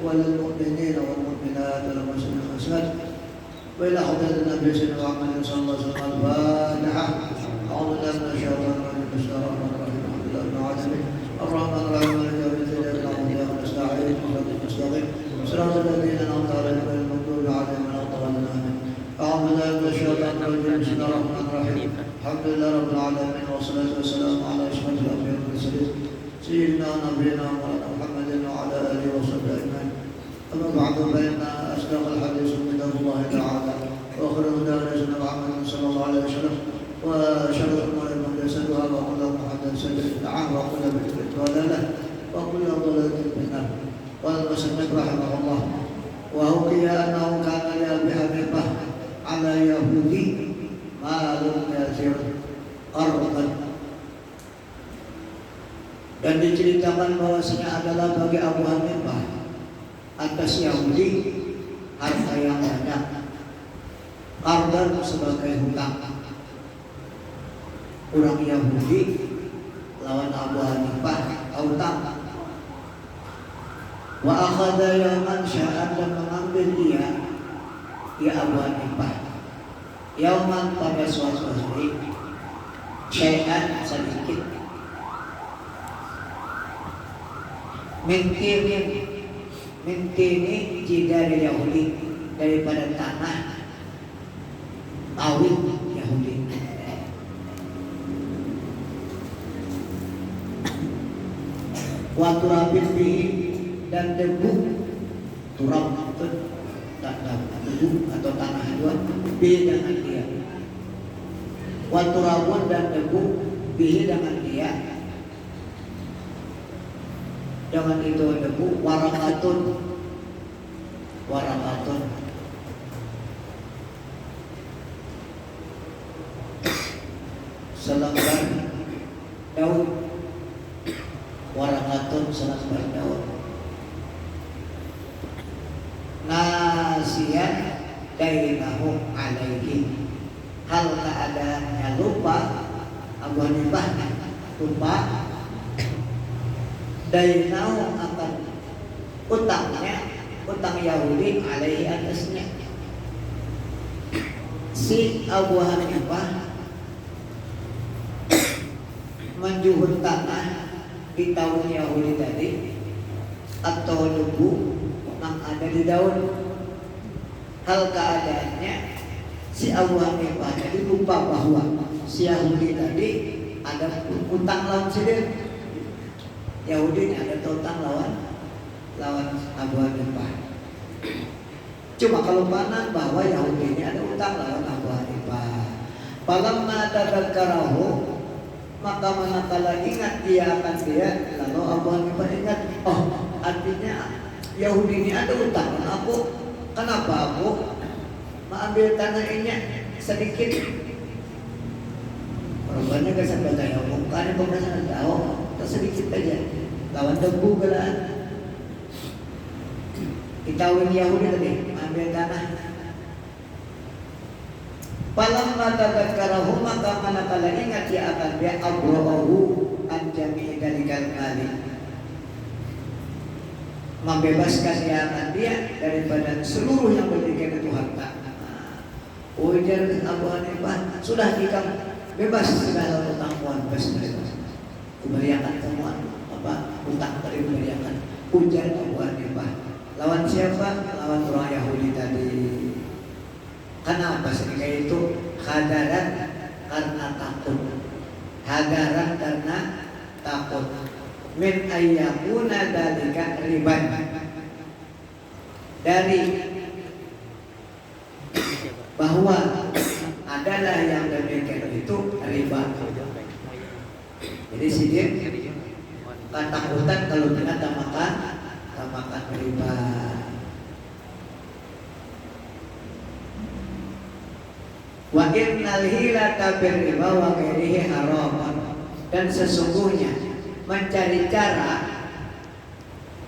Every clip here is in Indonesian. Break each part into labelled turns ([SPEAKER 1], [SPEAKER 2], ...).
[SPEAKER 1] وللمؤمنين والمؤمنات والمسلمين والمسلمات وإلى حضرة النبي صلى الله عليه وسلم الفاتحة. أعوذ بالله من الشيطان الرجيم. بسم الله الرحمن الرحيم. الحمد لله رب العالمين الرحمن الرحيم مالك يوم الدين إياك نعبد وإياك نستعين اهدنا المستقيم صراط الذين أنعمت عليهم غير المغضوب عليهم ولا الضالين آمين. أعوذ بالله من الشيطان الرجيم. بسم الله الرحمن الرحيم الحمد لله رب العالمين والصلاة والسلام على أشرف الأنبياء والمرسلين سيدنا ونبينا مولانا محمد وعلى آله وصحبه أجمعين. أما بعد فإن أصدق الحديث كتاب الله تعالى وخير الهدى هدي محمد صلى الله عليه وسلم وشر الأمور محدثاتها وكل محدثة بدعة وكل بدعة ضلالة وكل ضلالة في النار. قال المصنف رحمه الله وحكي أنه كان لأبي حنيفة على يهودي مال كثير قرضا, dan diceritakan bahwasanya adalah bagi Abu Hanifah atas Yahudi harta yang banyak, qardan sebagai hutang. Orang Yahudi lawan Abu Hanifah hutang. Wa akhadha yawman sya'an, dan mengambil dia Abu Hanifah yawman pada suatu hari syai'an sedikit mintini jidari Yahudi, daripada tanah awit Yahudi. Wa turabin bihi, dan debu turab itu debu atau tanah dua bihi dengan dia. Wa turabun, dan debu bihi dengan dia. Dengan itu debu warakatun selembar daun, warakatun selembar daun. Nasiyan dainahu alaihi, hal keadaannya lupa Abu Hanifah lupa dainau akan utangnya, utang Yahudi alaihi atasnya. Si Abu Hanifah menjuhut tanah di tahun Yahudi tadi atau debu yang ada di daun. Hal keadaannya si Abu Hanifah tadi lupa bahwa si Yahudi tadi ada utang lawan sendiri. Yahudi ini ada utang lawan Abu Hanifah. Cuma kalau panan bahwa Yahudi ini ada utang lawan Abu Hanifah. Falamma tadzakarahu, maka manakala ingat dia akan dia, lalu Abu Hanifah ingat, oh artinya Yahudi ini ada utang lawan aku. Kenapa aku mengambil tanah ini sedikit? Korbannya gak sampai tahu, bukan pemerasan tahu, sedikit aja. Lawan debu gelaan. Ditawin Yahudi tadi ambil tanah. Falamma tadzakarahu, maka manakala ingat dia akan dia abrahu an jami'i dalikal mali, membebaskan dia akan dia daripada seluruh yang berdikari itu harta. Ujar Abu Hanifah, sudah kita bebas segala utang bebas. Kembalikan semua utang tadi kembalikan. Ujar Abu Hanifah, lawan siapa? Lawan orang Yahudi tadi. Kenapa sehingga itu? Hadaran karena takut. Hadaran karena takut. Min ayyakuna dalika riban, dari bahwa adalah yang demikian itu riba. Jadi si dia ketakutan kalau ternyata makan riba. Wa innal hilata bir riba wa ghairihi haramun. Dan sesungguhnya mencari cara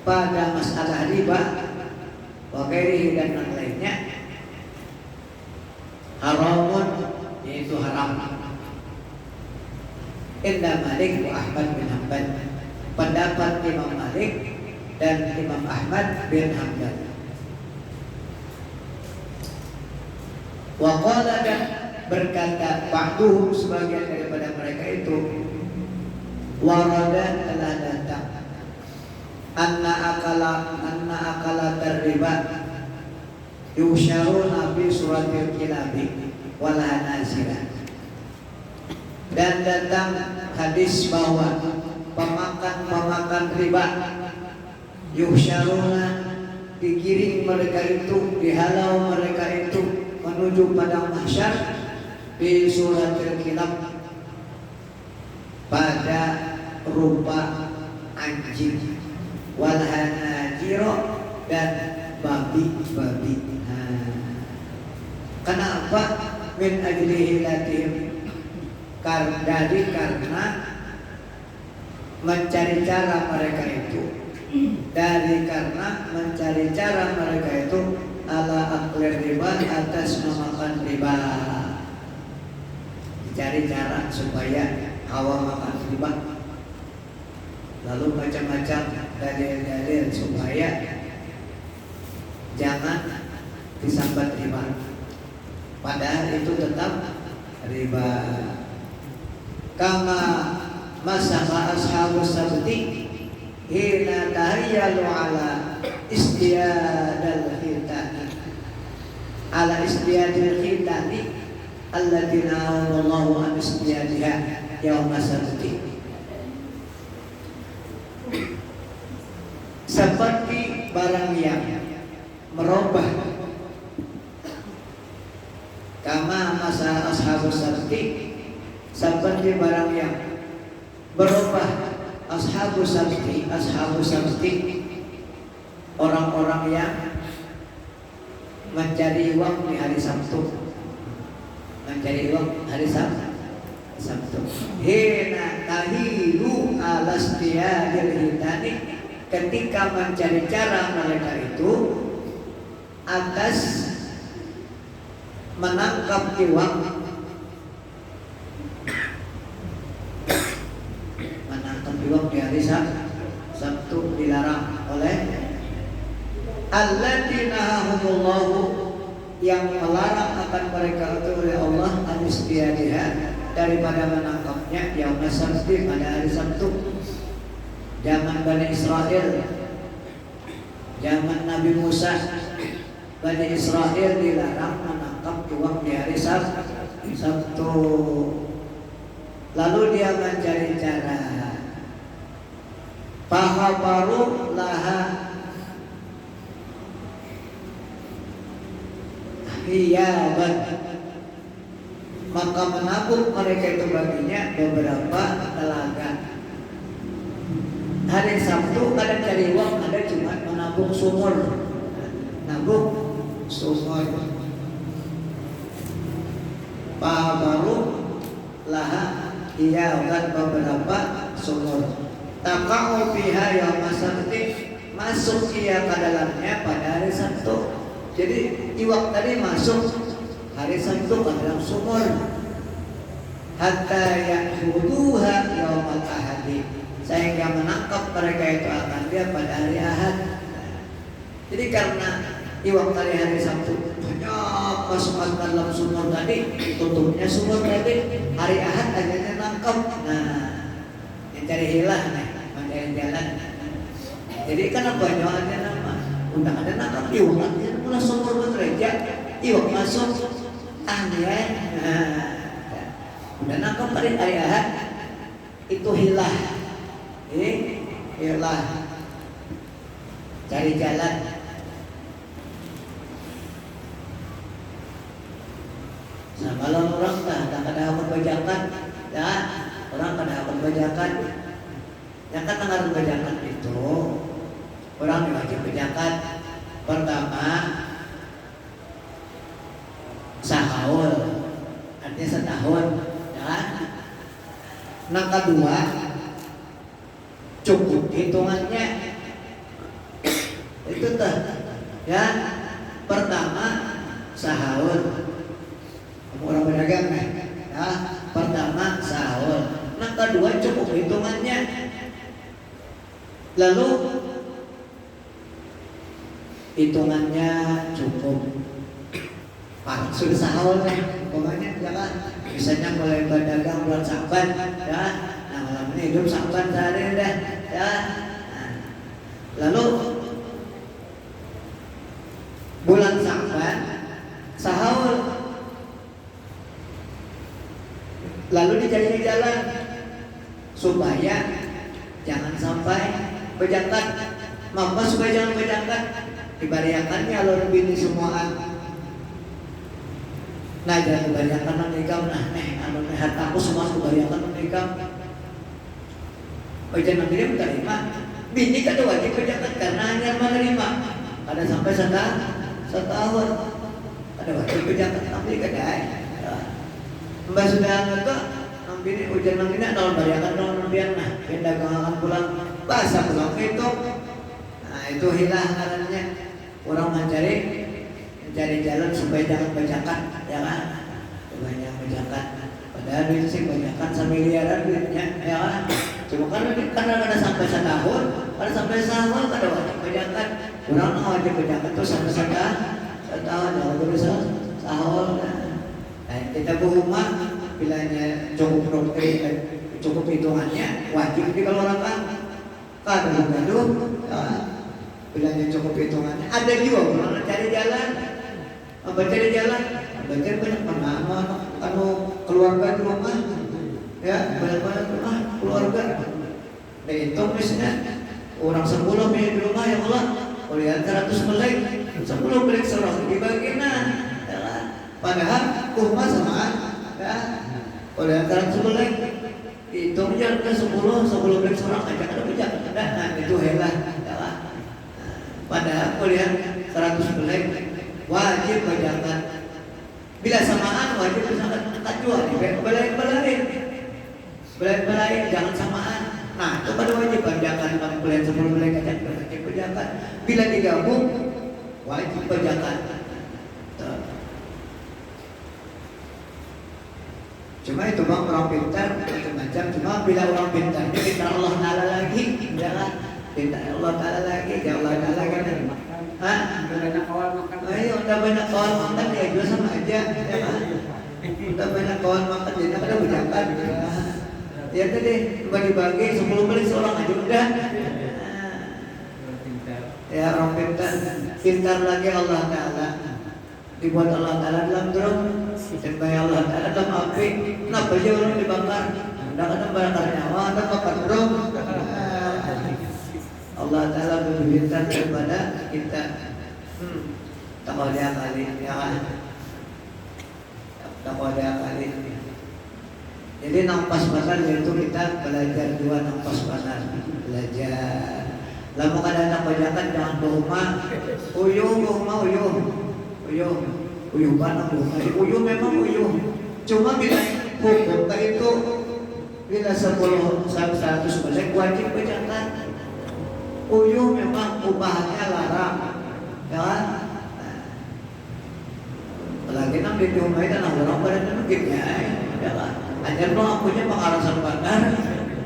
[SPEAKER 1] pada masalah riba wa ghairihi dan yang lainnya haramun, yaitu haram. Inda Malik wa Ahmad bin Hanbal, pendapat Imam Malik dan Imam Ahmad bin Hanbal. Wa qala, dan berkata ba'duhum, sebagian daripada mereka itu, warada, telah datang anna akala riba yusyaruna bi suratil kilabi wal hanazira. Dan datang hadis bahwa pemakan riba yusyaruna, digiring mereka itu, dihalau mereka itu menuju padang mahsyar di suratil kilab, pada rupa anjing, wal hanajiro, dan babi-babi. Kenapa? Min ajli hilatihim, karena mencari cara mereka itu, karena mencari cara mereka itu ala aklir riba, atas memakan riba. Dicari cara supaya hawa makan riba, lalu macam-macam dalil-dalil supaya jangan disambat riba, padahal itu tetap riba. Kama masama ashabus sabti hina tahayyalu ala istiyadal khitani, ala istiyadil khitani alladziina wallahu an istiyadiha yauma sabti. Seperti barang yang merubah, kama masa ashabus sabti, seperti barang yang berubah ashabus sabti, orang-orang yang mencari uang di hari Sabtu, Sabtu. Hina tahilu alastiyadil hitani, ketika mencari cara mereka itu atas menangkap iwak, di hari Sabtu dilarang oleh alladzina nahahumullahu, yang melarang akan mereka itu oleh Allah, anistiyadiha, daripada menangkapnya yaumul sabti, pada hari Sabtu. Zaman Bani Israel, zaman Nabi Musa, Bani Israel dilarang menangkap iwak di hari Sabtu. Lalu dia mencari cara, fahabaru laha hiyaban, maka menabung mereka itu baginya beberapa telaga. Hari Sabtu kadang cari uang, ada cuma menabung sumur, fahabaru laha hiyaban, beberapa sumur. Takau biha yauma sabti, masuk ia ke dalamnya pada hari Sabtu. Jadi iwak tadi masuk hari Sabtu ke dalam sumur. Hatta ya'khuduha yaumal ahadi, sehingga menangkap mereka itu akan dia pada hari Ahad. Jadi karena iwak tadi hari Sabtu banyak masukkan ke dalam sumur tadi, tutupnya sumur tadi, hari Ahad akhirnya nangkap. Nah, yang cari hilang nih, mencari jalan. Jadi kan banyak ada nama, udah ada nangkap iwak, akhirnya mulai sumur bekerja, iwak masuk, ya. Udah nangkap pada hari Ahad, itu hilang. Hilang, cari jalan. Nah, kalau orang dah ada akan bajakan, ya orang kada akan bajakan, Yang kan dengar berzakat itu orang diwajib berzakat. Pertama sahaul, artinya setahun, ya. Nah kedua cukup hitungannya itu tuh, ya. Pertama sahaul, kamu orang berdagang nih, ya. Pertama sahaul, nah kedua cukup hitungannya. Lalu hitungannya cukup, Pak, sudah sahur nih, pokoknya jangan. Misalnya mulai berdagang bulan Saban, ya. Nah malam ini hidup Saban sehari deh, ya. Nah, lalu bulan Saban sahur, lalu dicari jalan supaya jangan sampai berzakat. Maka supaya jangan berzakat, dibariakannya alur bini semuaan. Nah jangan kebanyakan menikam, nah anu hartaku semua kebanyakan menikam. Jangan dia menerima. Bini kan wajib berzakat karena hanya menerima. Ada sampai setahun, ada wajib berzakat tapi kadai. Mbak sudah nggak, bini ujian ini nol bariakan nol biar nah pindah akan pulang bahasa pulang itu. Nah itu hilang caranya. Orang mencari jalan supaya jangan berzakat, ya kan? Banyak berzakat. Padahal duit sih banyakan semiliaran duitnya, ya kan? Cuma karena ada sampai setahun, karena sampai setahun kada wajib berzakat. Orang wajib berzakat itu sampai setahun, kalau berusaha setahun. Nah kita berumah bilanya cukup hitungannya wajib dikeluarkan. Kada gaduh, bilanya cukup hitungannya. Ada juga orang cari jalan. Cari jalan, banyak pengalaman keluarga di rumah, ya banyak keluarga. Nah itu misalnya orang 10 di rumah, ya Allah, lihat 100 melek, 10 melek serong dibagi ya. Padahal rumah samaan, ya, lihat 100 melek, hitung aja 10 melek serong aja ada bijak, nah itu helah, ya. Padahal lihat 100 melek wajib berzakat. Bila samaan wajib berzakat juga. Belain jangan samaan. Nah itu pada wajib berzakat. Kalau bulan 10 bulan aja wajib berzakat. Bila digabung wajib berzakat. Cuma itu bang orang pintar macam-macam. Cuma bila orang pintar dia pintar Allah Taala lagi, jangan pintar Allah Taala lagi, jangan Allah Taala kan.
[SPEAKER 2] Banyak kawan makan.
[SPEAKER 1] Ayo, udah banyak kawan makan ya juga sama aja, ya kan? Udah banyak kawan makan jadi ada berzakat. Ya tadi bagi-bagi 10 beli seorang aja udah. Ya orang pintar lagi Allah Taala. Dibuat Allah Taala dalam drum, dan bayar Allah Taala dalam api. Kenapa aja orang dibakar? Udah kena bakar nyawa, ada bakar drum. Allah Ta'ala lebih pintar daripada kita. Tak ada kali, ya kan? Tak ada kali. Jadi nampas pasar yaitu kita belajar dua nampas pasar. Belajar. Lama kada nak berzakat jangan berumah. Uyuh mana rumah? Uyuh memang uyuh. Cuma bila hukum itu bila 10 100 melek wajib berzakat. Uyuh memang upahnya larang, ya kan? Lagi nang di rumah itu nang orang pada nungguinnya, ya kan? Ajar dong akunya pengalasan bandar,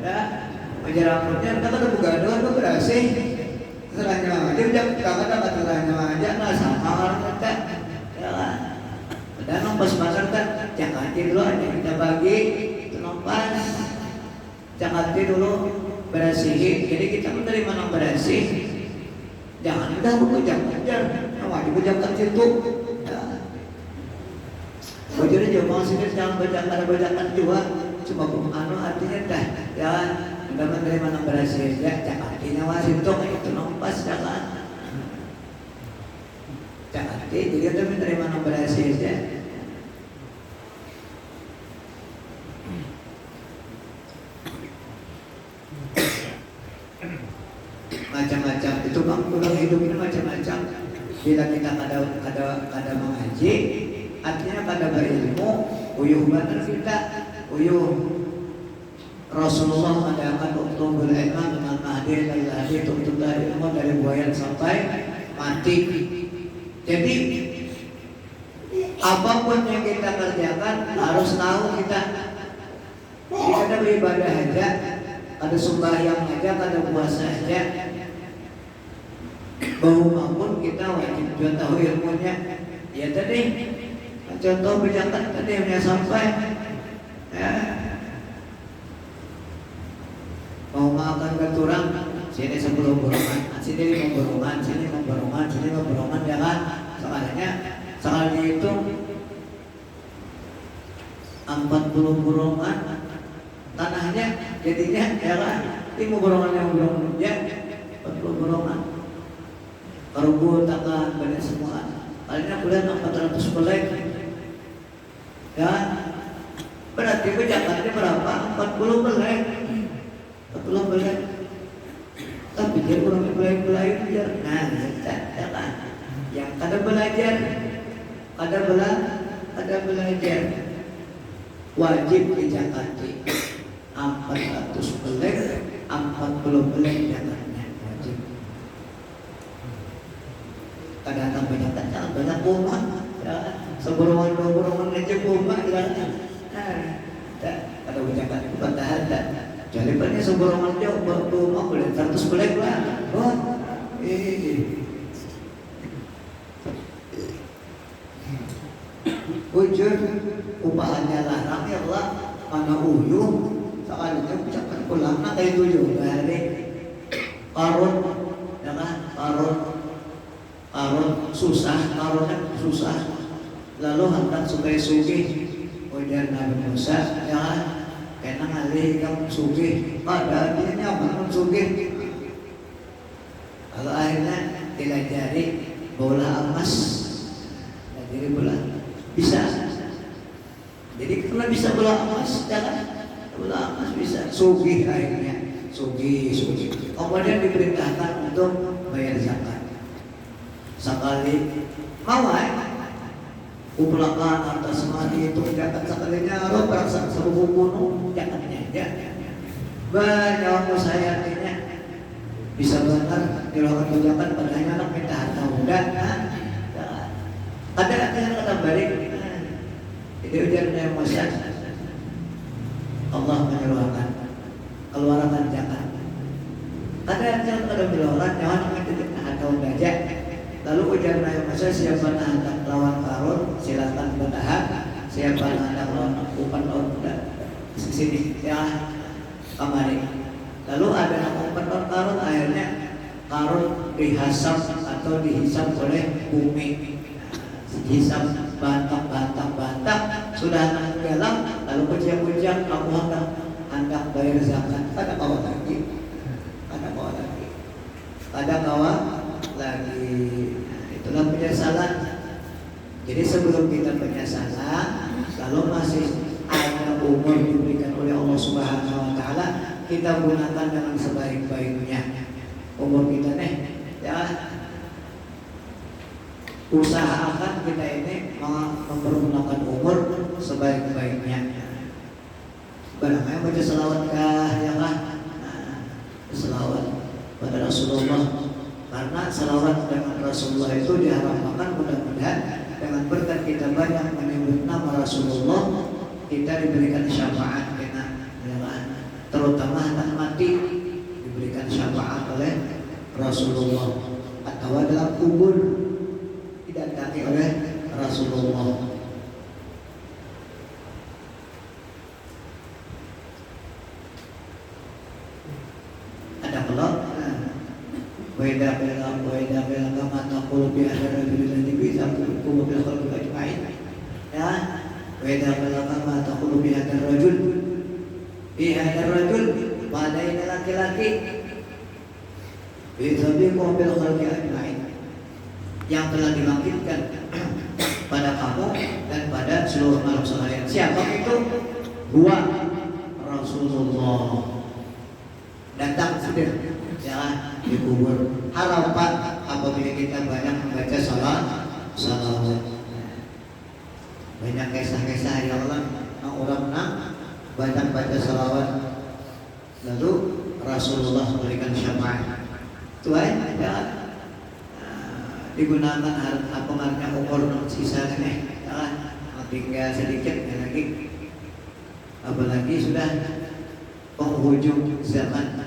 [SPEAKER 1] ya. Ajar akunya kita kan buka doang tuh berasih. Terahnya aja, udah kakak dapat terahnya aja, nggak sama orang kita, ya kan? Dan nompas pasar kan, jangan dulu aja kita bagi, itu nompas, jangan dulu. Berasihin, jadi kita menerima yang berasih. Jangan udah buku jangan wajib berzakat itu. Wajarnya jauh mau sini jangan berzakat juga. Cuma artinya dah, ya udah menerima yang berasih ya. Jangan dinawasin tuh itu nompas jangan. Jadi kita menerima yang berasih ya. macam-macam. Itu bang tulang hidup ini macam-macam. Bila kita kada mengaji, artinya kada berilmu, uyuh benar kita, uyuh. Rasulullah mengatakan utlubul ilma minal mahdi ilal lahdi, tuntutlah ilmu dari buayan sampai mati. Jadi apapun yang kita kerjakan harus tahu kita. Jadi ada beribadah aja, ada sembahyang aja, ada puasa aja, bau maupun kita wajib juga tahu ilmunya. Ya tadi contoh berjalan tadi yang sampai ya. Mau makan keturang, sini 10 borongan, sini 5 borongan, sini 5 borongan, sini 5 borongan, ya kan? Sekali itu 40 borongan tanahnya, jadinya ya kan? 5 borongan yang borongan ya, 40 borongan. Karbu tangan banyak semua. Kalinya bulan 400 belek, ya. Berarti kejakannya berapa? 40 belek. 40 belek. Tapi dia kurang belajar. Nah, ya kan? Yang kada belajar, ada belajar. Wajib dijakati 400 belek, 40 belek jakatnya wajib. Kadang-kadang banyak rumah, ya. Seborong-borong aja rumah, ya. Kada jakat itu kada ada. Jadi banyak seborongan jauh rumah boleh 100 belek lah. Oh, ini. Ujur upahannya larang ya Allah, mana uyuh sekalinya ucapkan pulang nak kayak 7 hari. Karun, ya kan? Karun susah, karunnya susah. Lalu hendak sukai-suki, ujar Nabi Musa, ya kan? Kena ngalih kamu sugih, padahal dia nyaman sugih. Kalau akhirnya dilajari bola emas, jadi bola bisa. Jadi karena bisa bola emas, jangan bola emas bisa sugih akhirnya, sugih. Kemudian diperintahkan untuk bayar zakat. Sekali mau kumpulkan atas mati itu zakat sekalinya lo perasaan sebuah gunung zakatnya aja banyak saya artinya bisa benar dilakukan zakat padahal anak minta harta muda ada kata balik itu ujarnya Musa Allah menyuruhkan keluarkan zakat ada bilangan jangan minta harta muda aja. Lalu ujar Nabi Musa, siapa yang hendak lawan Karun silakan bertahan, siapa yang hendak lawan Fir'aun sini ya kamari. Lalu ada nama Karun, akhirnya Karun dihisap atau dihisap oleh bumi, dihisap bantang sudah dalam. Lalu pujian aku hendak bayar zakat. Ada kawan lagi. Itulah penyesalan. Jadi sebelum kita penyesalan, lalu masih ada umur diberikan oleh Allah Subhanahu Wa Taala, kita gunakan dengan sebaik-baiknya umur kita nih, ya. Usahakan kita ini mempergunakan umur sebaik-baiknya. Barangkali baca selawat kah, ya kan? Selawat pada Rasulullah. Karena selawat dengan Rasulullah itu diharapkan mudah-mudahan dengan berkat kita banyak menyebut nama Rasulullah, kita diberikan syafaat terutama anak mati diberikan syafaat oleh Rasulullah atau dalam kubur didatangi oleh Rasulullah. Ada pelok. Weda kama taqulu bi hadar bil bisa kubu bil khalqi ajma'in. Ya, weda kama taqulu bi hadar rajul padanya laki-laki bisa bil khalqi ajma'in yang telah dibangkitkan pada kamu dan pada seluruh makhluk sekalian. Siapa itu? Huwa Rasulullah. Datang sudah, ya ya dikubur. Harapan apabila kita banyak membaca salawat. Banyak kisah-kisah ya Allah orang banyak baca salawat. Lalu Rasulullah memberikan syafaat. Tuhan ya digunakan apa namanya umur sisa nih ya tinggal sedikit lagi, apalagi sudah penghujung zaman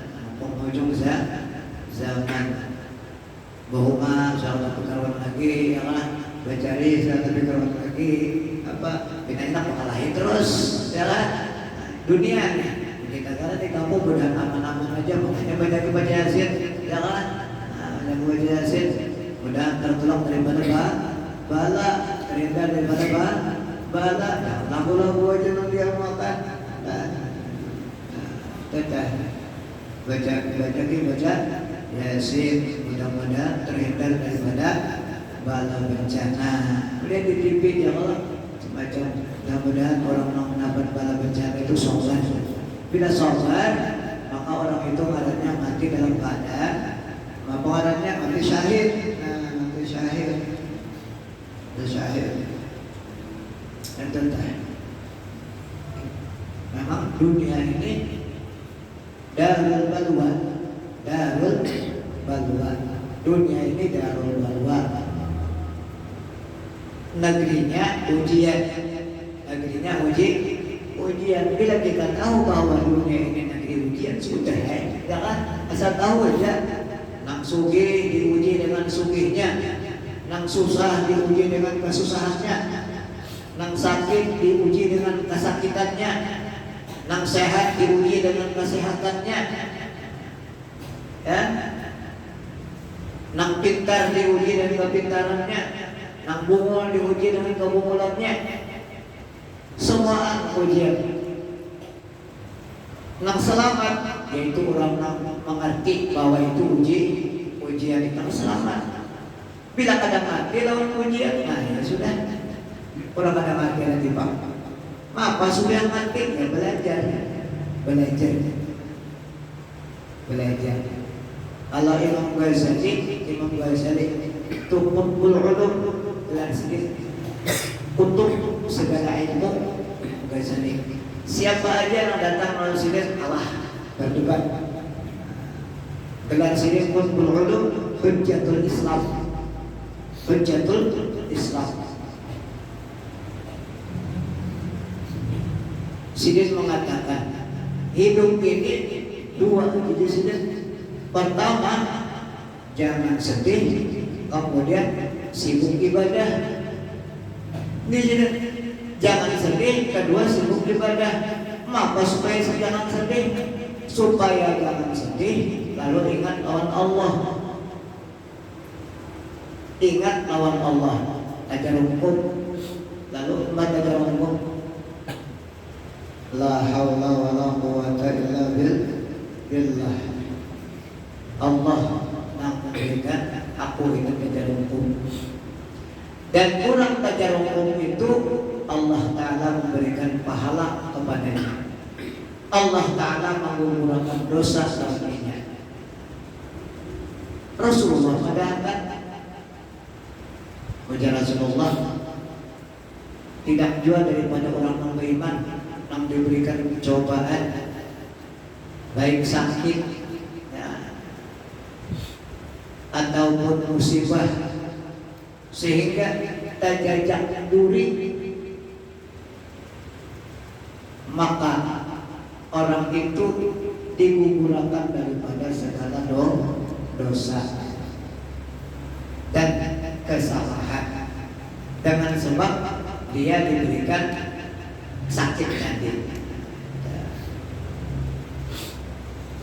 [SPEAKER 1] bahwa sahabat kawan lagi ya kan bercari sahabat kawan lagi apa kita enak mengalahin terus ya kan dunia nih kita kan di kampung udah aman-aman aja makanya banyak baca yasin ya kan banyak baca yasin mudah tertolong daripada bala terhindar daripada bala lagu-lagu aja yang dia makan baca yasin mudah-mudahan terhindar daripada bala bencana. Lihat di TV ya Allah semacam mudah-mudahan orang yang mendapat bala bencana itu sabar. Bila sabar maka orang itu ngarannya mati dalam keadaan apa ngarannya mati syahid. Mati syahid. Dan tentu memang dunia ini darul balwa. Dunia ini darul balwa. Negerinya ujian. Bila kita tahu bahwa dunia ini negeri ujian sudah ya kan asal tahu aja. Nang sugih diuji dengan sugihnya, nang susah diuji dengan kesusahannya, nang sakit diuji dengan kesakitannya, nang sehat diuji dengan kesehatannya, ya, nang pintar diuji dengan kepintarannya, nang bungul diuji dengan kebungulannya, semua ujian. Nang selamat yaitu orang yang mengerti bahwa itu ujian itu selamat. Bila kadang mati lawan ujian, nah ya sudah. Orang kadang mati nanti pak. Apa sudah mati ya belajar. Allah Imam Ghazali itu Qutbul Ulum dan sedikit kutub segala ilmu Ghazali. Siapa aja yang datang melalui sini Allah berdebat. Gelar sini Qutbul Ulum Hujjatul Islam. Sidin mengatakan hidup ini dua jadi Sidin. Pertama jangan sedih, kemudian sibuk ibadah. Ini Sidin. Jangan sedih, kedua sibuk ibadah. Maka supaya jangan sedih, lalu ingat lawan Allah. Ingat lawan Allah. Tajarrukum. Lalu tajarrukum. La haula wala quwwata illa billah. Allah yang memberikan aku itu tajarrukum. Dan kurang tajarrukum itu Allah Ta'ala memberikan pahala kepadanya. Allah Ta'ala mengurangi dosa baginya. Rasulullah mengatakan ujar Rasulullah tidak jauh daripada orang yang beriman yang diberikan cobaan baik sakit ya, ataupun musibah sehingga terjajak duri, maka orang itu digugurkan daripada segala dosa dan kesalahan dengan sebab dia diberikan sakit nanti.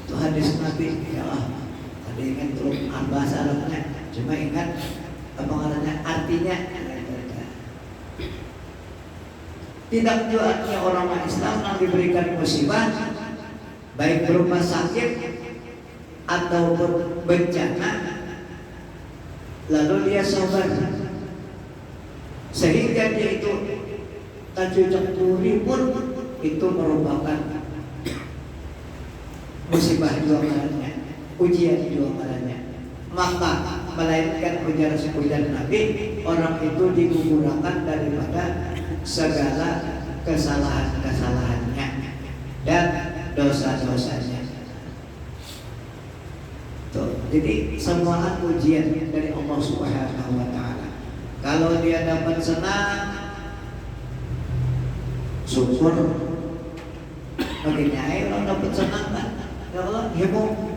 [SPEAKER 1] Itu hadis Nabi ya Allah. Tadi ingat tuh bahasa Arabnya, cuma ingat apa namanya artinya. Tidak juga artinya orang Islam yang diberikan musibah baik berupa sakit atau bencana, lalu dia sabar sehingga dia itu tajujak turi pun itu merupakan musibah juga ujian juga padanya. Maka melainkan ujar Nabi, orang itu digugurkan daripada segala kesalahan-kesalahannya dan dosa-dosanya. Tuh, jadi semua ujian dari Allah Subhanahu wa taala. Kalau dia dapat senang, syukur. Makanya orang dapat senang kan? Ya Allah, heboh.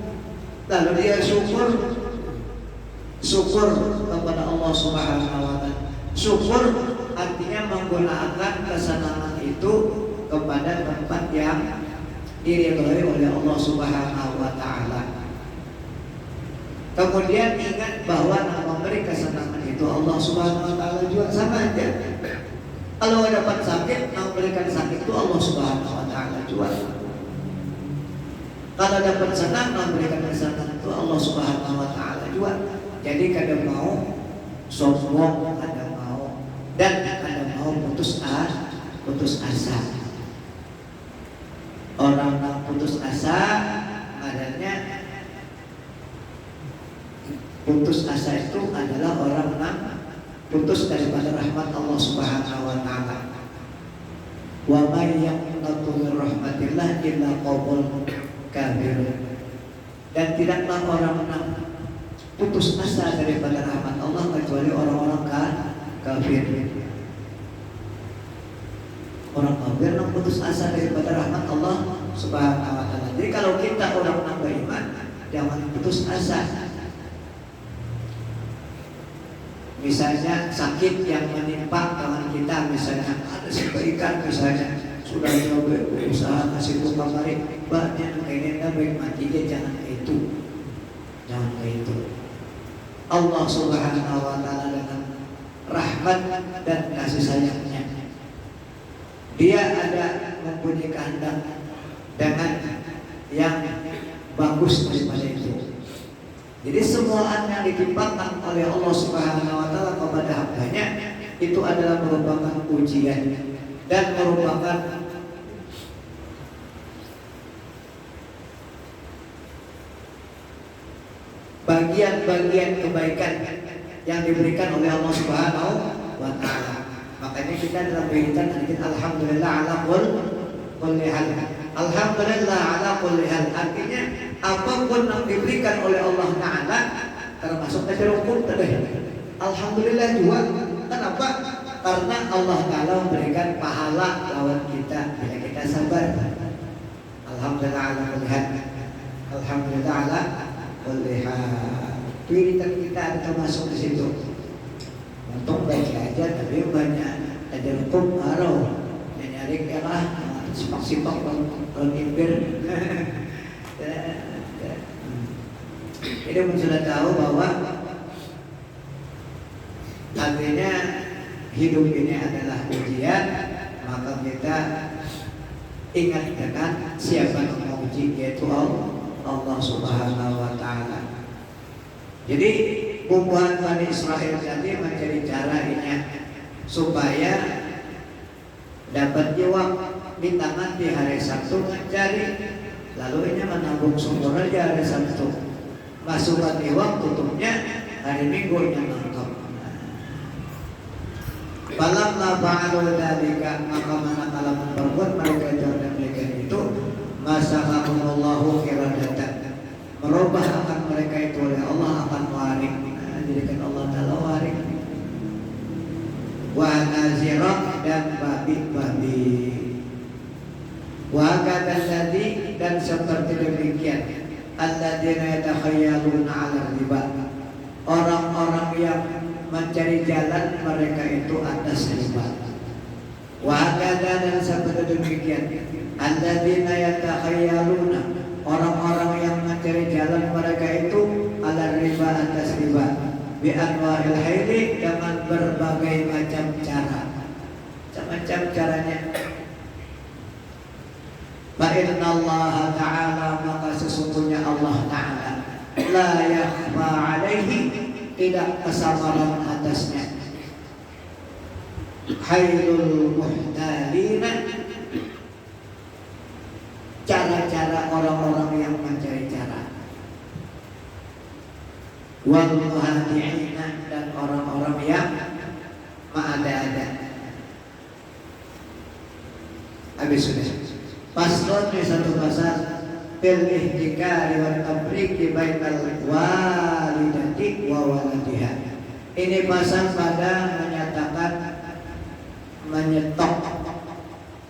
[SPEAKER 1] Lalu dia syukur kepada Allah Subhanahu wa taala. Syukur artinya menggunakan kesenangan itu kepada tempat yang diridhoi oleh Allah Subhanahu wa taala. Kemudian ingat bahwa yang memberi kesenangan itu Allah Subhanahu wa taala juga, sama aja. Kalau dapat sakit, yang memberikan sakit itu Allah Subhanahu wa taala juga. Kalau dapat senang, yang memberikan kesenangan itu Allah Subhanahu wa taala juga. Jadi kada mau sombong, kada mau, dan kada mau putus asa. Orang yang putus asa adanya. Putus asa itu adalah orang yang putus daripada rahmat Allah Subhanahu wa taala. Wa may yaqnatu min rahmatillah illa qaumul kafirun. Dan tidaklah orang yang putus asa daripada rahmat Allah kecuali orang-orang kafir. Orang kafir yang putus asa daripada rahmat Allah Subhanahu wa taala. Jadi kalau kita orang yang beriman, jangan putus asa. Misalnya sakit yang menimpa kawan kita, misalnya ada sebaikan, misalnya sudah coba usaha kasih tukang mari, banyak kayaknya baik mati dia, jangan kayak itu. Allah Subhanahu wa taala dengan rahmat dan kasih sayangnya, dia ada mempunyai kehendak dengan yang bagus daripada itu. Jadi semua yang ditimpakan oleh Allah Subhanahu wa taala kepada hambanya itu adalah merupakan ujian dan merupakan bagian-bagian kebaikan yang diberikan oleh Allah Subhanahu wa taala. Makanya kita dalam berita alhamdulillah ala kulli hal. Alhamdulillah ala kulli hal, artinya apapun yang diberikan oleh Allah Ta'ala, termasuk kecerukun tadi, alhamdulillah juga. Kenapa? Karena Allah Ta'ala memberikan pahala lawan kita bila kita sabar. Alhamdulillah ala kulli hal. Alhamdulillah ala kulli hal. Pilihan kita ada termasuk di situ. Untuk baik aja, tapi banyak ada hukum arau nyari kerah sipak-sipak kalau impir. Jadi sudah tahu bahwa artinya hidup ini adalah ujian, maka kita ingat dengan siapa yang menguji, yaitu Allah Subhanahu wa taala. Jadi pembuahan Bani Israel tadi mencari cara ini supaya dapat jawab di tangan di hari Sabtu mencari, lalu ini menabung sumur aja hari Sabtu, masukkan iwak, tutupnya hari Minggu yang nangkap. Falamma fa'alu dzalika, maka manakala memperbuat mereka demikian itu, masakahumullahu qiradatan, merubah akan mereka itu oleh Allah akan waring, jadikan Allah Ta'ala waring, wa nazirah, dan babi-babi. Wa kadalladi, dan seperti demikian alladzina yatakhayyaluna 'ala riba, orang-orang yang mencari jalan mereka itu atas riba. Wa kadza, dan seperti demikian alladzina yatakhayyaluna, orang-orang yang mencari jalan mereka itu 'ala riba, atas riba, bi anwa'il haili, dengan berbagai macam cara. Macam-macam caranya. Fa'inna Allah Ta'ala, maka sesungguhnya Allah Ta'ala la yakhfa alaihi, tidak kesamaran atasnya, hailul muhdalina, cara-cara orang-orang yang mencari cara.
[SPEAKER 3] wal muhadi'ina, dan orang-orang yang mengada-ada. Habis sudah. Paslon di satu pasal bil ihtikari wa tabriki bainal walidati wa waladiha. Ini pasal pada menyatakan menyetok,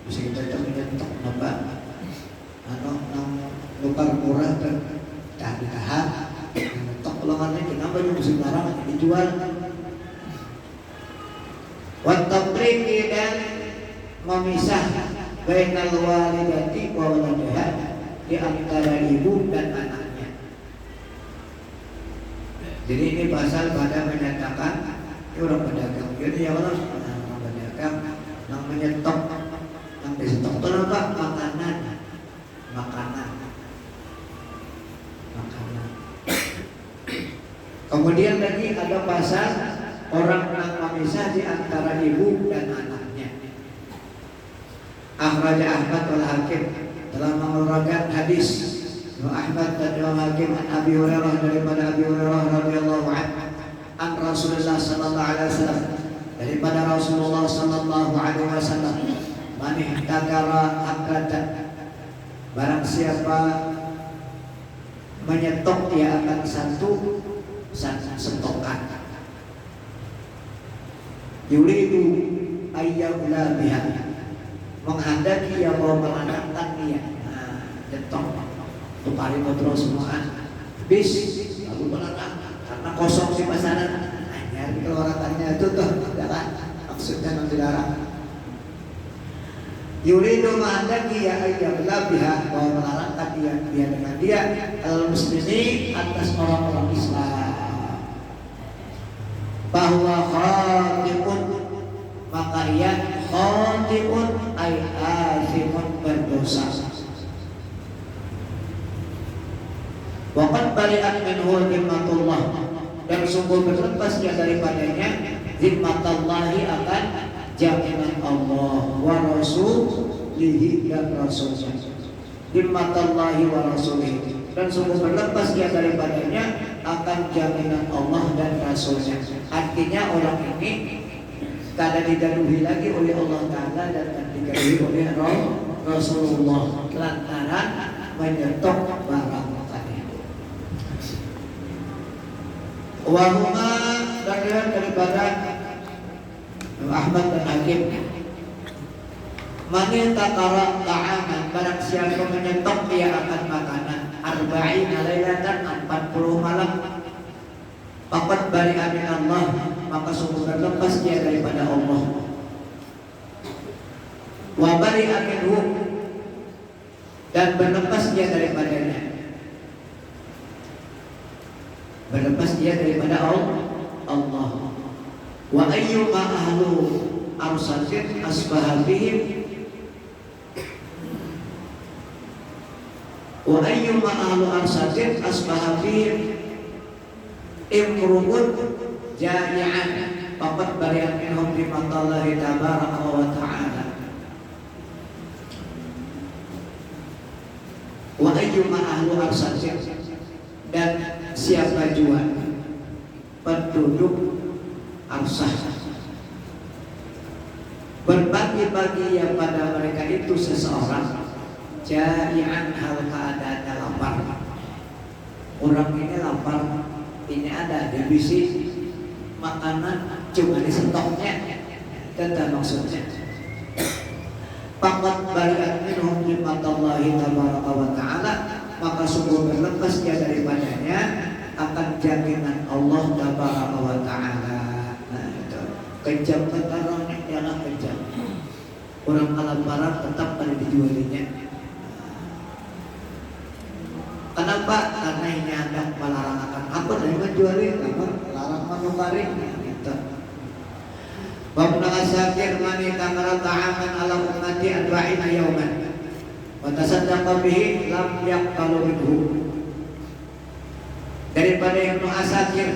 [SPEAKER 3] bisa kita menyetok apa? Nukar murah dan tahan. Menyetok ulangannya kenapa yang musim larang dijual? Wa tabriki, dan memisah bainal walidati wa waladiha, di antara ibu dan anaknya. Jadi ini pasal pada menyatakan orang pedagang. Jadi ya Allah, orang pedagang yang menyetok, yang disetok itu apa? Makanan. Kemudian lagi ada pasal orang yang memisah di antara ibu dan anaknya. Akhraja Ahmad wal Hakim telah mengeluarkan hadis Ahmad dan Imam Hakim an Abi Hurairah, daripada Abi Hurairah radhiyallahu anhu, an Rasulullah sallallahu alaihi wasallam, daripada Rasulullah sallallahu alaihi wasallam, man ihtakara akatan, barang siapa menyetok dia akan satu setokan, yuridu ayyabla biha, menghendaki ya mau melanangkan dia, nyetok tukari motor semuaan bis lalu melanang karena kosong di pasaran, nyari keluarannya itu tuh adalah maksudnya non dilarang. Yuridu menghendaki ya ayyabla biha, mau melarangkan dia dengan dia al muslimin, atas orang-orang Islam, bahwa khati'un, maka ia khati'un ay azimun, berdosa. Waqad bari'at minhu zimmatullah, dan sungguh berlepas dia daripadanya zimmatallahi, akan jaminan Allah, wa rasulihi, dan rasulnya. Zimmatallahi wa rasulihi, dan sungguh berlepas dia daripadanya akan jaminan Allah dan rasulnya. Artinya orang ini kada digaduhi lagi oleh Allah Ta'ala dan digaduhi oleh Rasulullah lantaran menyetok barang tadi. Wahuma, dan daripada Ahmad dan Hakim, man takara ta'aman, barang siapa menyetok dia akan makanan arba'ina lailatan, 40 malam, faqad bari'a min Allah, maka sungguh berlepas dia daripada Allah, wa bari'a minhu, dan berlepas dia daripadanya, berlepas dia daripada Allah. Wa ayyuma ahlu arsatin asbaha bihim, wa ayyuma ahlu arsatin asbaha bihim imru'un jami'an, faqad bari'a minhum bimatallahi tabaraka wa ta'ala. Wa ayyuma ahlu arsatin, dan siapa jua penduduk arsah, berbagi-bagi yang pada mereka itu seseorang jari'an, hal keadaannya lapar. Orang ini lapar, ini ada bisi makanan cuma di stoknya, kata maksudnya. Faqad bari'at minhum zimatallahi tabaraka wa ta'ala, maka sungguh berlepas dia daripadanya akan jaminan Allah tabaraka wa ta'ala. Nah itu kejam orangnya, jangan kejam. Orang kelaparan tetap pada dijualinya. Kenapa? Karena ini ada pelarangan. Apa dari menjualin? Apa? Larang menukari. Gitu. Babna asakir mani tamara ta'aman ala ummati arba'ina yawman wa tasaddaqa bihi lam yaqbalu minhu. Daripada Ibnu Asakir,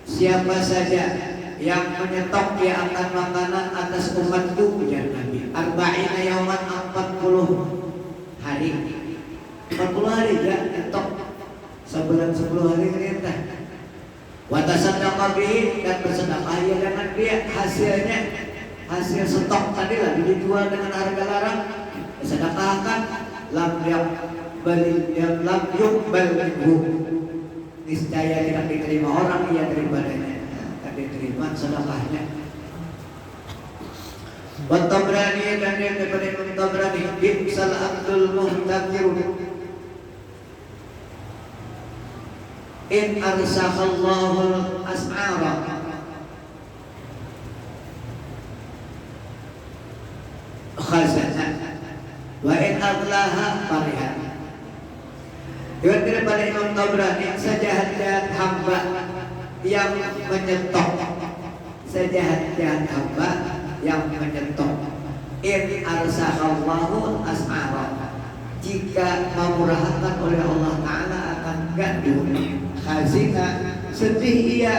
[SPEAKER 3] siapa saja yang menyetok dia akan makanan atas umatku, ujar Nabi, arba'ina yawman, 40 hari. 40 hari ya nyetok, sebulan 10 hari kereta. Wa tasaddaqa bihi, dan bersedekah ia dengan dia, hasilnya hasil stok tadi lah dijual dengan harga larang, sedekahkan. Lam yuqbal minhu, niscaya tidak diterima orang ia daripadanya, tidak diterima sedekahnya. Wa Tabrani, dan yang daripada Imam Tabrani, bi'sal abdul muhtakir in arsakhallahu al-as'ara khazanah wa in aghlaha fariha. Juga daripada Imam Tabrani, sejahat-jahat hamba yang menyetok, sejahat-jahat hamba yang menyetok, in arsakhallahu as'ara, jika memurahkan oleh Allah Ta'ala akan gandum, khazina, sedih ia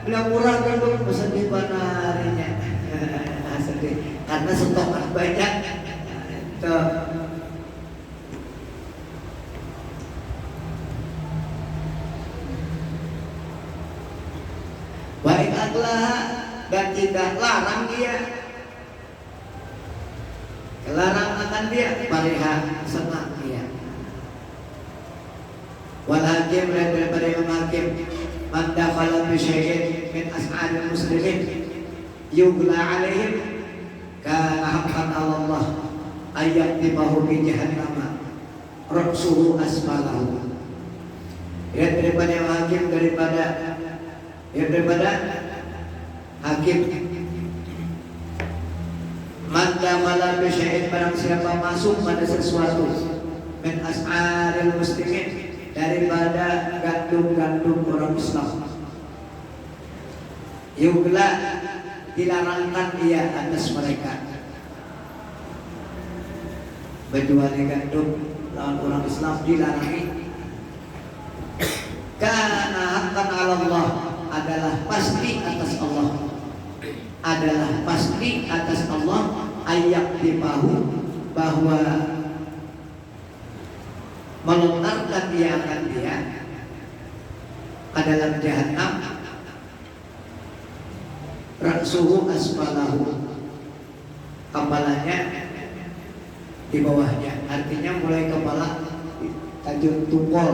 [SPEAKER 3] bila murah gandum, sedih banarinya. Sedih karena stokan banyak. Baik aglaha, dan jika larang dia, larang akan dia, pariha, senang dia. Wal hakim, daripada Imam Hakim, man dakhala bi syai'in min as'aril muslimin yughla alaihim kana haqqan 'ala Allah ayyatibahu bi jahannam ra'suhu asfalahu. Ya, daripada Imam Hakim, daripada Hakim, man dakhala bi syai'in, barang siapa masuk pada sesuatu min as'aril muslimin, daripada gandum-gandum orang Islam, yugla, dilarangkan ia atas mereka, berjual gandum lawan orang Islam dilarangi. Karena haqqan 'ala Allah, adalah pasti atas Allah, adalah pasti atas Allah, ayat dibahu, bahwa melontarkan dia akan dia ke dalam jahanam, ra'suhu asfalahu, kepalanya di bawahnya, artinya mulai kepala tajun tumpul,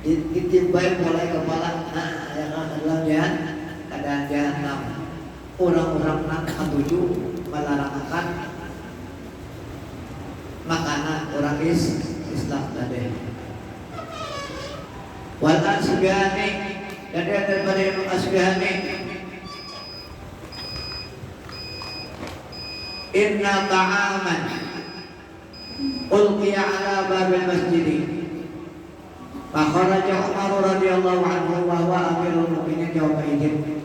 [SPEAKER 3] ditimbai mulai kepala, nah yang adalah keadaan jahanam. Orang-orang nak ketujuh melarangkan makanan orang Islam tadi. Wal Asbihani, dan daripada Imam Asbihani, inna ta'aman ulqiya ala babil masjid fa kharaja Umar radhiyallahu anhu wa huwa amirul mukminin yawma idzin.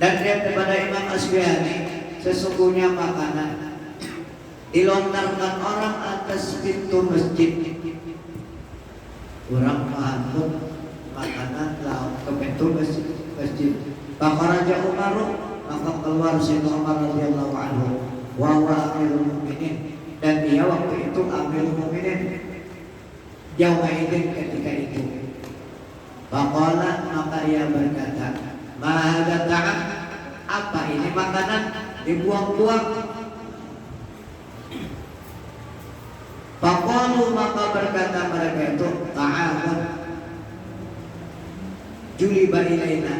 [SPEAKER 3] Dan daripada Imam Asbihani, sesungguhnya makanan dilontarkan orang atas pintu masjid, orang menganut makanan laut ke pintu masjid. Fa kharaja Umar, maka keluar Sayyidina Umar radhiyallahu anhu wa huwa amirul mukminin, dan dia waktu itu amirul mukminin yauma idzin, ketika itu. Faqala, maka ia berkata, ma hadza ta'am, apa ini makanan dibuang-buang? Faqalu, maka berkata mereka itu, ta'amun juliba ilaina,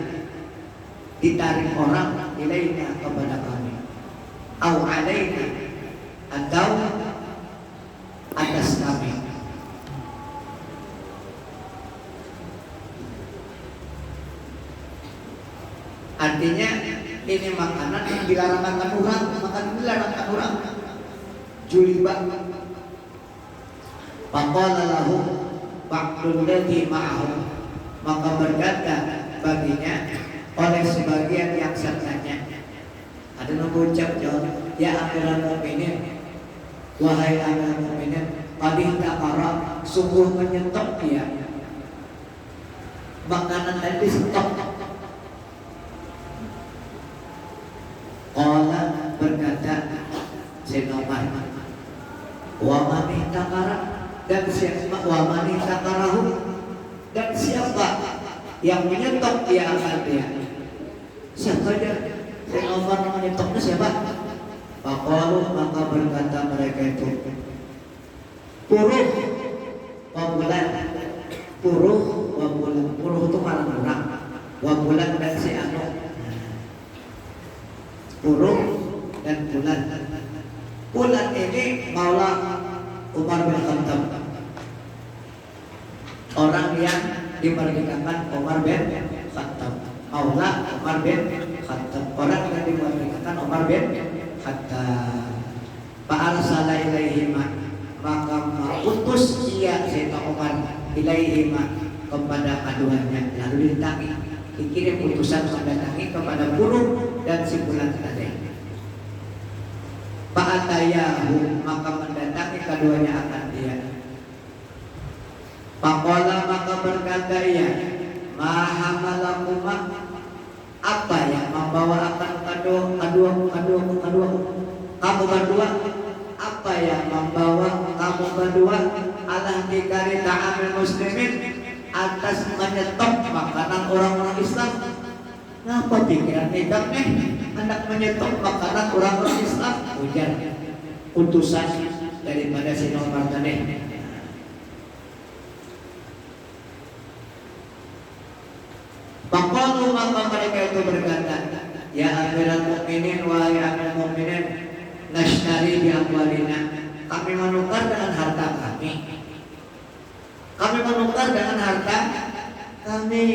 [SPEAKER 3] ditarik orang ilaina, kepada kami, au alaina, atau atas kami. Artinya ini makanan yang dilarangkan orang, makanan dilarangkan orang. Juliba. Faqala lahu ba'dul ladzi ma'ahu, maka berkata baginya oleh sebagian yang sertanya, ada mengucap jawab, ya amirul mukminin, wahai amirul mukminin, qadih taqara, sungguh menyetok dia makanan tadi, stok. Qala, berkata Sayyidina Umar, wa man ihtakara, dan siapa, wa man ihtakarahu, dan siapa Yang menyetok dia akan dia. Siapa dia? Sayyidina Umar menyetoknya siapa? Faqalu, maka berkata mereka itu, Puruh wa bulan. Puruh wa bulan. Puruh itu malam orang. Wa bulan dan si anu. Puruh dan bulan. Bulan ini Maula Umar bin Khattab, orang yang dimerdekakan Umar bin Khattab. Maula Umar bin Khattab, orang yang dimerdekakan Umar bin Khattab. Fa'arsala ilaihima, maka mengutus dia Sayyidina Umar ilaihima kepada keduanya, lalu didatangi, dikirim utusan mendatangi kepada Puruh dan si bulan tadi. Fa'atayahu, maka mendatangi keduanya akan dia. Faqala, maka berkata ia, ma hamalakuma, apa yang membawa akan kamu berdua, apa yang membawa kamu berdua ala dikari ta'amil muslimin, atas menyetop makanan orang-orang Islam. Ngapa pikiran nikah hendak menyetop makanan orang-orang Islam? Ujar utusan daripada si Umar tadi. Faqalu, maka mereka itu berkata, ya Amirul Mukminin, wahai Amirul Mukminin, nashtari bi amwalina, kami menukar dengan harta kami. Kami menukar dengan harta kami.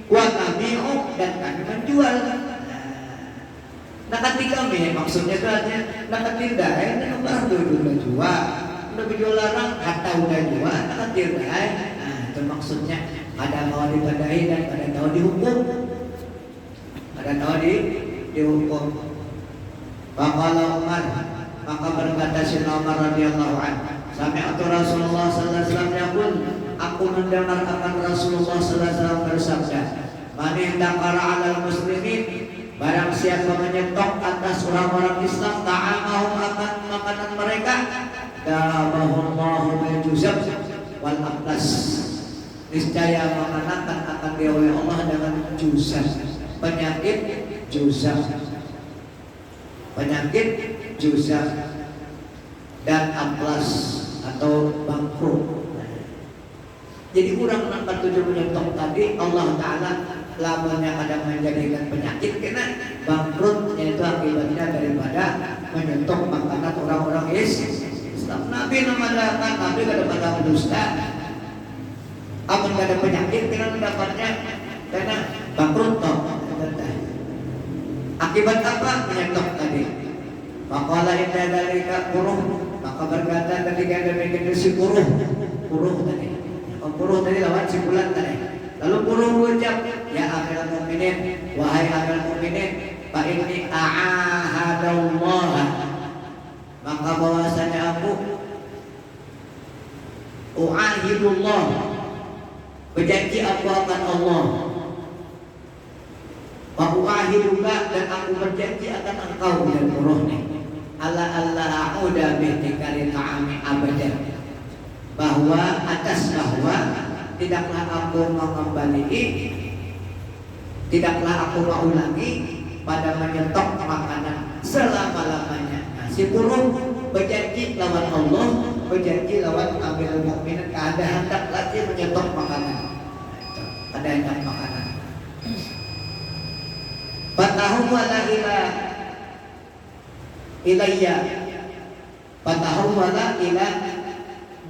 [SPEAKER 3] Wa kami dan kami menjual. Nah ketika kami maksudnya itu artinya nah ketika udah jual, udah jual larang, harta udah jual, nah ketika itu maksudnya ada mau dibadahi dan ada tahu dihukum, ada tahu dihukum. Faqala Umar, maka berkata Sayyidina Umar radhiyallahu anhu, sami'tu Rasulullah sallallahu alaihi wasallam yaqul, aku mendengar akan Rasulullah sallallahu alaihi wasallam bersabda, man indaqara 'alal muslimin, barang siapa menyetok atas orang-orang Islam ta'amahum, akan makanan mereka, darabahullahu bil juzab wal aqlas, niscaya menganakan akan dia oleh Allah dengan juzab, penyakit juzab, penyakit juzab dan aplas atau bangkrut. Jadi kurang nampak tujuh menyetok tadi Allah Ta'ala lamanya ada menjadikan penyakit karena bangkrutnya itu akibatnya daripada menyetok makanan orang-orang Islam. Nabi namadakan, Nabi kadang-kadang mendusta. Apa nggak ada penyakit karena mendapatnya karena bangkrut toh. Akibat apa? Menyetok tadi. Maqala inna dzalika Puruh, maka berkata ketika demikian si Puruh tadi. Puruh tadi lawan si bulan tadi. Lalu Puruh ucap, ya Amirul Mukminin, wahai Amirul Mukminin, fa inni a'ahadallah, maka bahwasanya aku u'ahidullah, berjanji aku akan Allah. Wa u'ahiduka, dan aku berjanji akan engkau dan Puruh nih. Ala Allah a'uda bihtikari ta'ami abadan, bahwa tidaklah aku mengembalikan, tidaklah aku mengulangi pada menyetok makanan selama-lamanya. Nah, si Puruh berjanji lawan Allah, berjanji lawan Amirul Mukminin, ada hendak lagi menyetok makanan, ada hendak makanan. Fatahu wala ilayya, fatahu wala ila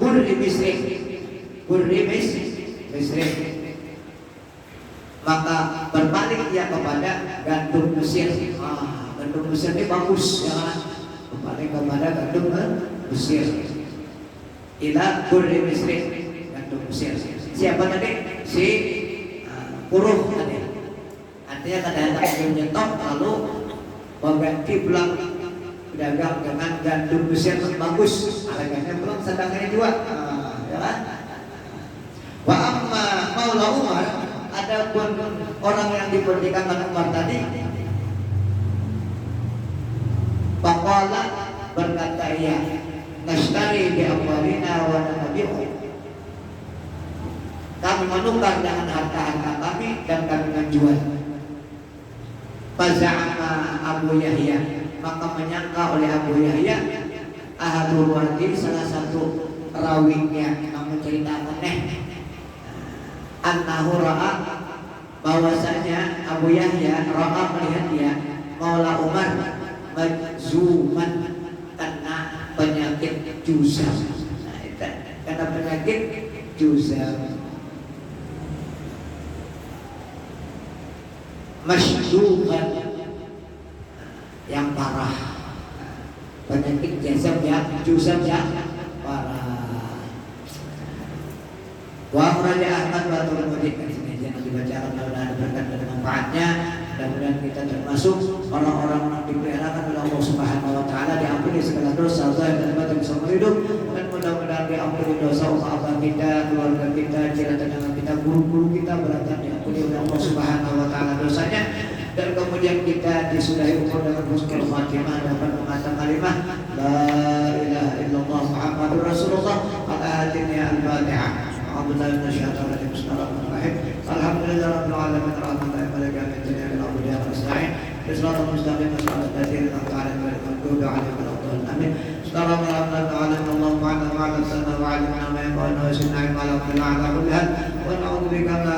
[SPEAKER 3] burri misrik, burri misrik, maka berbalik dia kepada gandum Mesir. Gandum Mesir ini bagus, ya kan? Berbalik kepada gandum Mesir. Ila burri misrik, gandum Mesir. Siapa tadi? Si Puruh tadi. Artinya kadang-kadang menyetok lalu mengganti pulang dagang dengan gandum Mesir yang bagus, harganya belum sedangnya juga, ya kan? Wa amma Maula Umar, adapun orang yang dimerdekakan Umar tadi, faqala, berkata ia, nashtari bi amwalina wa nabi'u, kami menukar dengan harta-harta kami dan kami menjual. Faza'ama Abu Yahya, maka menyangka oleh Abu Yahya ahadul wadi, salah satu rawinya yang menceritakan annahu ra'a, bahwasanya Abu Yahya ra'a, melihat dia Maula Umar majzuman, kena penyakit jusam. Nah, itu karena penyakit jusam, masyduqan, yang parah, penyakit jusam yang parah. Wa akhraja Ahmad wa Tirmidzi, kan sengaja dibacakan mudah-mudahan berkat dan manfaatnya. Mudah-mudahan kita termasuk orang-orang yang dipeliharakan oleh Allah Subhanahu wa taala, diampuni segala dosa zahir dan batin seumur hidup, dan mudah-mudahan diampuni dosa umat kita, keluarga kita, jiran tetangga kita, guru-guru kita, beratan diampuni oleh Allah Subhanahu wa taala dosanya, dan kemudian kita disudahi umur dengan husnul khatimah, dapat mengatakan kalimat la ilaha illallah Muhammadur Rasulullah. Al-Fatihah. Alhamdulillah minasyaitonir rajim. Bismillahirrahmanirrahim. Alhamdulillah rabbil alamin arrahmanirrahim maliki yaumiddin iyyaka na'budu wa iyyaka nasta'in ihdinas mustaqim siratal ladzina an'amta 'alaihim ghairil maghdubi 'alaihim waladdallin. Amin. Bismillahirrahmanirrahim. Alhamdulillah ma'ana wa 'ala sana wa 'alimna ma yanfa'una wa zidna 'ilma wa la kulli hal wa na'udzu bika min